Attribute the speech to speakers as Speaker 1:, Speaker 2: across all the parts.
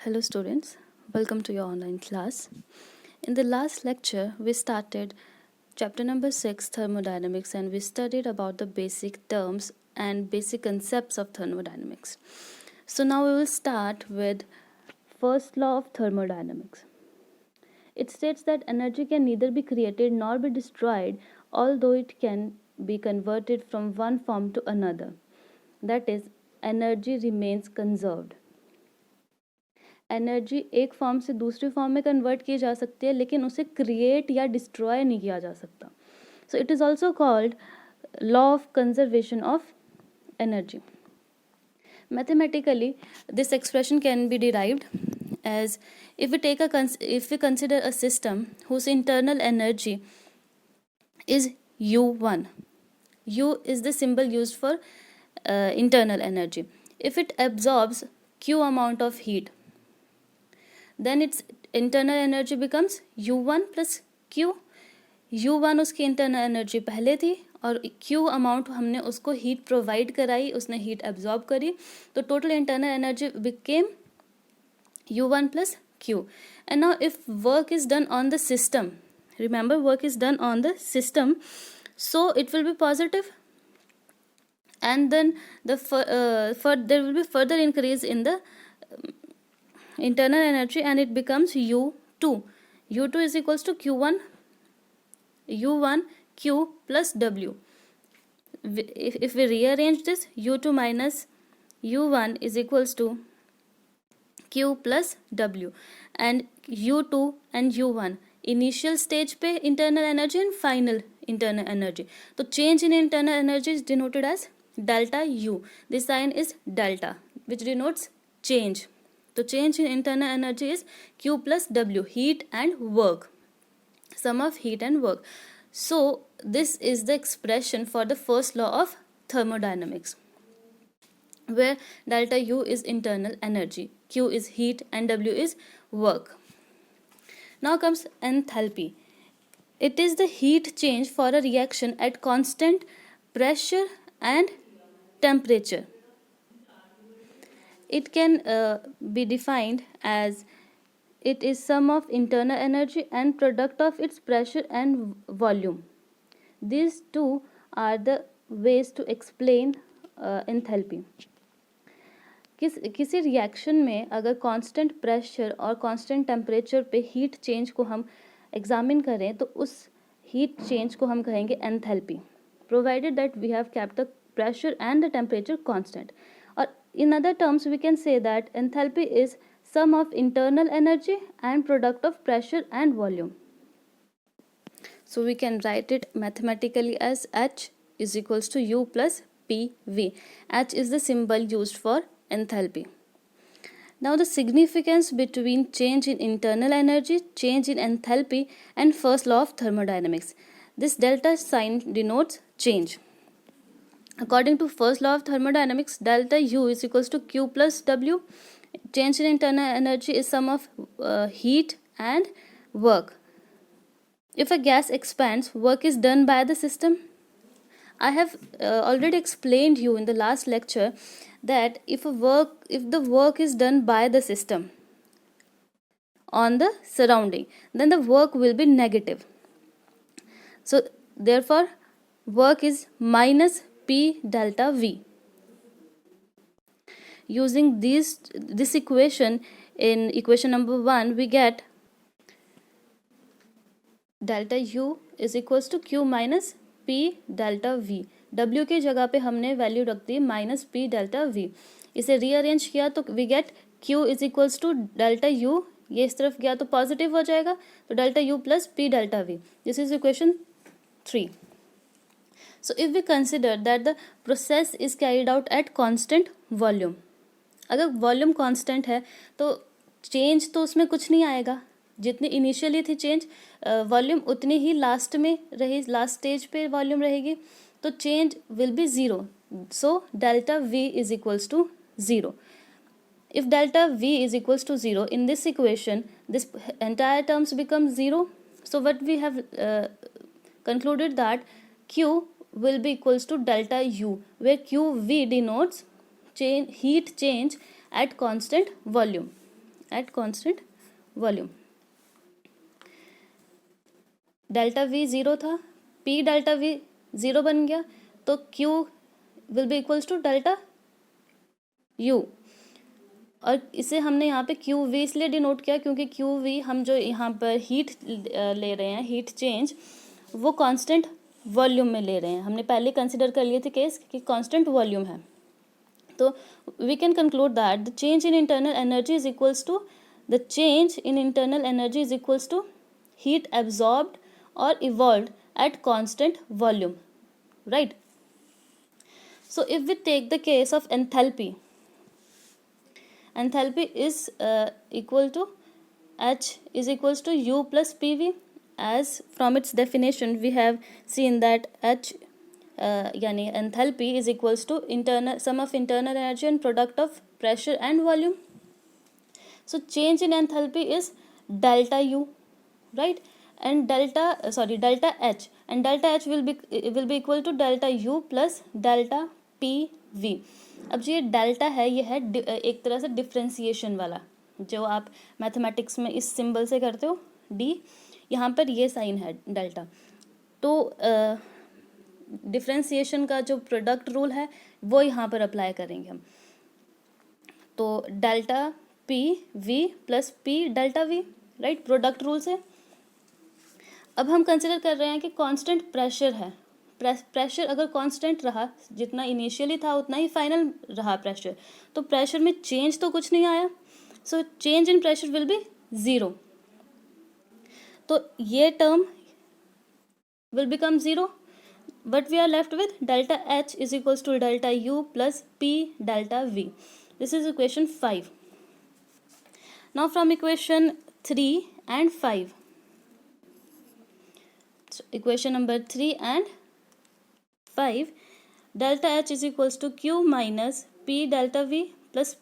Speaker 1: Hello students, welcome to your online class. In the last lecture, we started chapter number 6 thermodynamics and we studied about the basic terms and basic concepts of thermodynamics. So now we will start with first law of thermodynamics. It states that energy can neither be created nor be destroyed, although it can be converted from one form to another. That is, energy remains conserved. Energy एक form से दूसरी form में convert की जा सकती है, लेकिन उसे क्रिएट या डिस्ट्रॉय नहीं किया जा सकता. So it is also called law of conservation of energy. Mathematically, this expression can be derived as if we consider a system whose internal energy is U1. U is the symbol used for internal energy. If it absorbs Q amount of heat, then its internal energy becomes U1 plus Q. U1 उसकी internal energy पहले थी और Q amount हमने उसको heat provide कराई, उसने heat absorb करी, तो total internal energy became U1 plus Q. And now if work is done on the system, remember work is done on the system, so it will be positive, and then there will be further increase in the internal energy and it becomes U2. U2 is equals to U1 Q plus W. If we rearrange this, U2 minus U1 is equals to Q plus W, and U2 and U1 initial stage पे internal energy and final internal energy. So change in internal energy is denoted as delta U. This sign is delta, which denotes change. So change in internal energy is Q plus W, heat and work, sum of heat and work. So this is the expression for the first law of thermodynamics, where delta U is internal energy, Q is heat and W is work. Now comes enthalpy. It is the heat change for a reaction at constant pressure and temperature. It can be defined as it is sum of internal energy and product of its pressure and volume. These two are the ways to explain enthalpy. किसी reaction में अगर constant pressure और constant temperature पे heat change को हम examine करें तो उस हीट चेंज को हम कहेंगे enthalpy, provided that we have kept the pressure and the temperature constant. और in other terms we can say that enthalpy is sum of internal energy and product of pressure and volume. So we can write it mathematically as H is equals to U plus PV. H is the symbol used for enthalpy. Now the significance between change in internal energy, change in enthalpy and first law of thermodynamics. This delta sign denotes change. According to first law of thermodynamics, delta U is equals to Q plus W. Change in internal energy is sum of heat and work. If a gas expands, work is done by the system. I have already explained you in the last lecture that if the work is done by the system on the surrounding, then the work will be negative. So therefore work is minus P delta V. Using this equation, in equation number 1 we get delta U is equals to Q minus P delta V. W के जगह पे हमने value रख दी minus P delta V. इसे rearrange किया तो we get Q is equals to delta U. ये इस तरफ गया तो पॉजिटिव हो जाएगा, तो delta U plus P delta V. This is equation 3. So if we consider that the process is carried out at constant volume, अगर volume constant है तो चेंज तो उसमें कुछ नहीं आएगा, जितनी इनिशियली थी चेंज वॉल्यूम उतनी ही लास्ट में रही, लास्ट स्टेज पे वॉल्यूम रहेगी, तो change will be zero. So delta V is equals to zero. If delta V is equals to 0, in this equation this entire terms become 0. So what we have concluded that Q will be equals to delta U, where QV denotes heat change at constant volume. At constant volume. Delta V zero था, P delta V zero बन गया, तो Q will be equals to delta U. और इसे हमने यहाँ पे Q we इसलिए डिनोट किया क्योंकि क्यू वी हम जो यहाँ पर हीट ले रहे हैं, हीट चेंज, वो कांस्टेंट वॉल्यूम में ले रहे हैं। हमने पहले कंसिडर कर लिए थे केस कि कांस्टेंट वॉल्यूम है। तो we can conclude that the change in internal energy is equals to heat absorbed और evolved at constant volume, right? So if we take the case of enthalpy is equal to H is equals to U plus PV, as from its definition we have seen that H yani enthalpy is equals to sum of internal energy and product of pressure and volume. So change in enthalpy is delta U, right? And delta H, and delta H will be equal to delta U plus delta PV. अब जो ये delta है, ये है एक तरह से differentiation वाला, जो आप मैथमेटिक्स में इस सिंबल से करते हो डी, यहाँ पर ये साइन है डेल्टा। तो डिफ्रेंसिएशन का जो प्रोडक्ट रूल है वो यहाँ पर अप्लाई करेंगे हम। तो delta P V plus P delta V, right, product rule से। अब हम कंसिडर कर रहे हैं कि कांस्टेंट प्रेशर है। प्रेशर अगर कांस्टेंट रहा, जितना इनिशियली था उतना ही फाइनल रहा प्रेशर, तो प्रेशर में चेंज तो कुछ नहीं आया, so change in pressure will be zero. तो ये term will become zero, but we are left with delta H is equals to delta you plus P delta we. This is equation 5. Now from equation 3 and 5, so equation number 3 and 5, delta H is equals to Q minus P delta V plus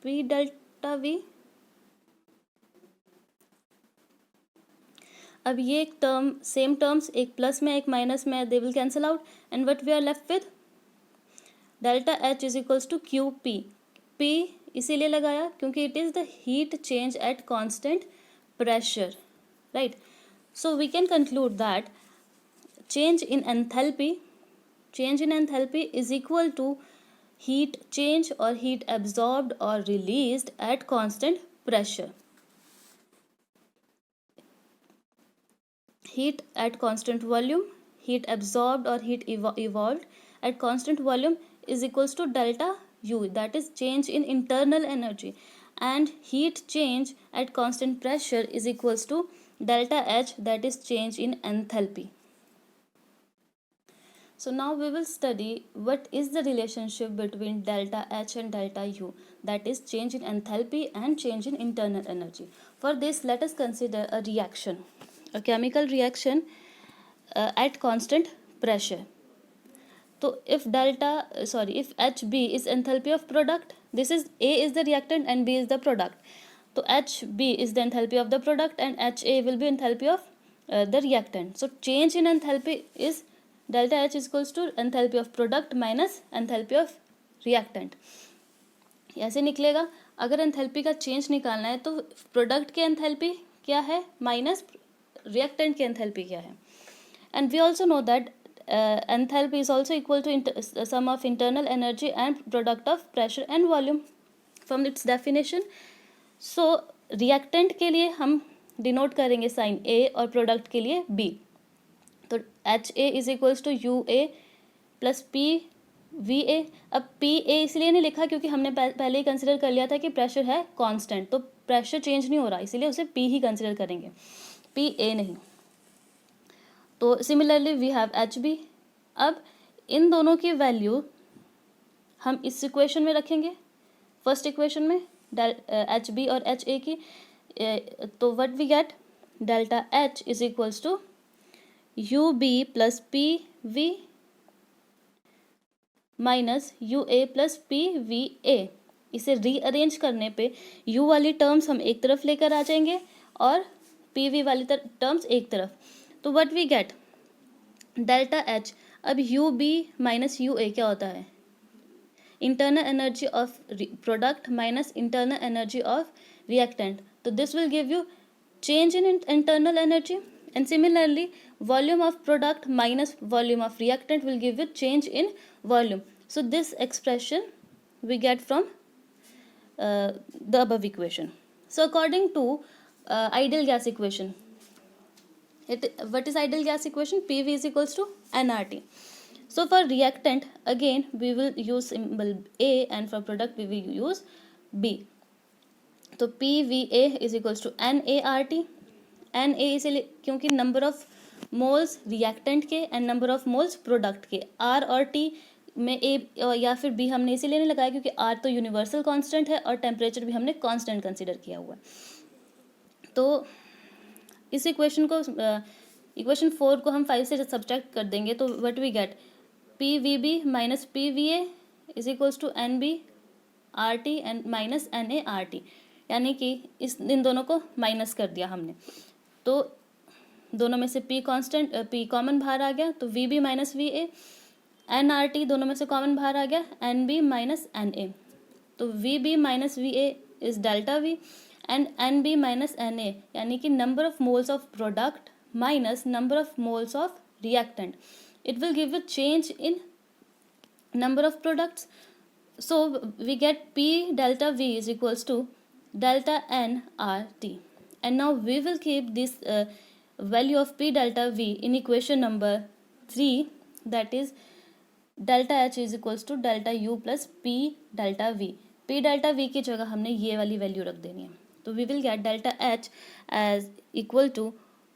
Speaker 1: P delta V. अब ये एक term, same terms, एक plus में एक minus में, they will cancel out, and what we are left with delta H is equals to Q P. P इसीलिए लगाया क्योंकि it is the heat change at constant pressure, right? So we can conclude that change in enthalpy is equal to heat change or heat absorbed or released at constant pressure. Heat at constant volume, heat absorbed or heat evolved at constant volume is equals to delta U, that is change in internal energy, and heat change at constant pressure is equals to delta H, that is change in enthalpy. So now we will study what is the relationship between delta H and delta U, that is change in enthalpy and change in internal energy. For this, let us consider a reaction, a chemical reaction at constant pressure. So if if HB is enthalpy of product, this is A is the reactant and B is the product. So HB is the enthalpy of the product and HA will be enthalpy of the reactant. So change in enthalpy is delta H is equals to enthalpy of product minus enthalpy of reactant. ऐसे निकलेगा। अगर enthalpy का change निकालना है तो product के enthalpy क्या है minus reactant के enthalpy क्या है। And we also know that enthalpy is also equal to sum of internal energy and product of pressure and volume from its definition. So reactant के लिए हम डिनोट करेंगे साइन ए और प्रोडक्ट के लिए बी। तो H A is equals to U A plus P V A. अब P ए इसलिए नहीं लिखा क्योंकि हमने पहले ही कंसिडर कर लिया था कि प्रेशर है कांस्टेंट, तो प्रेशर चेंज नहीं हो रहा, इसीलिए उसे पी ही कंसिडर करेंगे, पी ए नहीं। तो similarly we have H B. अब इन दोनों की वैल्यू हम इस इक्वेशन में रखेंगे, फर्स्ट इक्वेशन में एच बी और एच ए की। तो what we get, delta H is equals to U B plus P V minus U A plus P V A. इसे रीअरेंज करने पे u वाली टर्म्स हम एक तरफ लेकर आ जाएंगे और पी वी वाली टर्म्स एक तरफ। तो what we get, delta H. अब U B minus U A क्या होता है, internal energy of product minus internal energy of reactant. So this will give you change in internal energy, and similarly volume of product minus volume of reactant will give you change in volume. So this expression we get from the above equation. So according to ideal gas equation, what is ideal gas equation? PV is equals to nRT. So for reactant again we will use symbol A, and for product we will use B. तो PVA is equals to NART. NA इसलिए क्योंकि number of moles reactant के and number of moles product के, R और T में A या फिर B हमने इसीलिए नहीं लगाया क्योंकि R तो यूनिवर्सल कांस्टेंट है और टेम्परेचर भी हमने कांस्टेंट कंसीडर किया हुआ है. तो इस इक्वेशन को इक्वेशन 4 को हम 5 से सब्ट्रैक्ट कर देंगे तो व्हाट वी गेट, PVB माइनस PVA is equals to NB RT and minus NART, यानी कि इन दोनों को माइनस कर दिया हमने. तो दोनों में से P कांस्टेंट, P कॉमन बाहर आ गया तो VB माइनस VA, NRT दोनों में से कॉमन बाहर आ गया NB माइनस NA. तो VB minus VA is delta V and NB minus NA, यानी कि number of moles of product minus number of moles of reactant. It will give you change in number of products. So we get P delta V is equals to delta nRT. And now we will keep this value of P delta V in equation number 3, that is delta H is equals to delta U plus P delta V. P delta V की जगह हमने ये वाली value रख देनी है. तो we will get delta H as equal to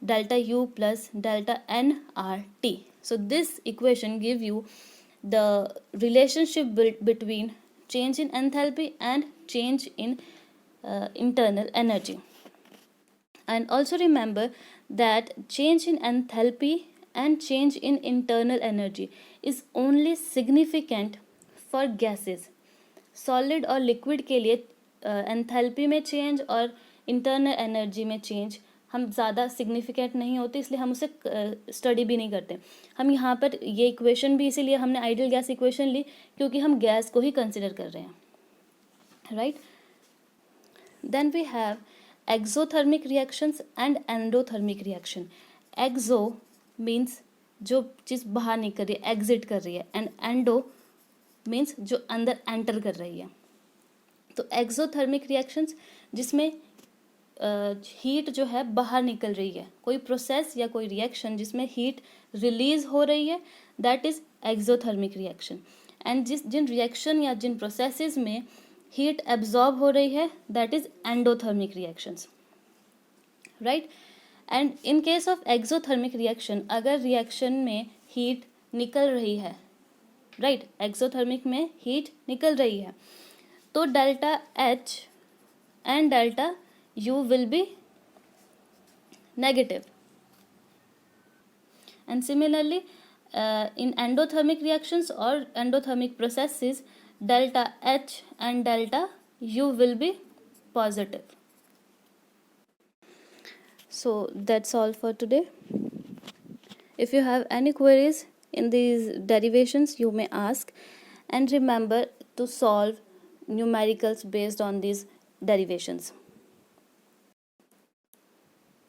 Speaker 1: delta U plus delta nRT. So this equation give you the relationship between change in enthalpy and change in internal energy. And also remember that change in enthalpy and change in internal energy is only significant for gases. Solid और liquid के लिए enthalpy में change और internal energy में change हम ज़्यादा significant नहीं होते, इसलिए हम उसे स्टडी भी नहीं करते. हम यहाँ पर ये इक्वेशन भी इसीलिए हमने आइडियल गैस इक्वेशन ली क्योंकि हम गैस को ही कंसिडर कर रहे हैं, right. Then we have exothermic reactions and endothermic reaction. Exo means जो चीज़ बाहर निकल रही है, एग्जिट कर रही है, एंड एंडो मीन्स जो अंदर एंटर कर रही है. तो एक्सोथर्मिक रिएक्शंस जिसमें हीट जो है बाहर निकल रही है, कोई प्रोसेस या कोई रिएक्शन जिसमें हीट रिलीज हो रही है, that is exothermic reaction. And जिन रिएक्शन या जिन प्रोसेसेस में हीट एब्जॉर्ब हो रही है, that is endothermic reactions, right. And in case of exothermic reaction अगर रिएक्शन में हीट निकल रही है, राइट, एक्सोथर्मिक में हीट निकल रही है, तो delta H and delta U will be negative. And similarly in endothermic reactions or endothermic processes, delta H and delta U will be positive. So that's all for today. If you have any queries in these derivations, you may ask, and remember to solve numericals based on these derivations.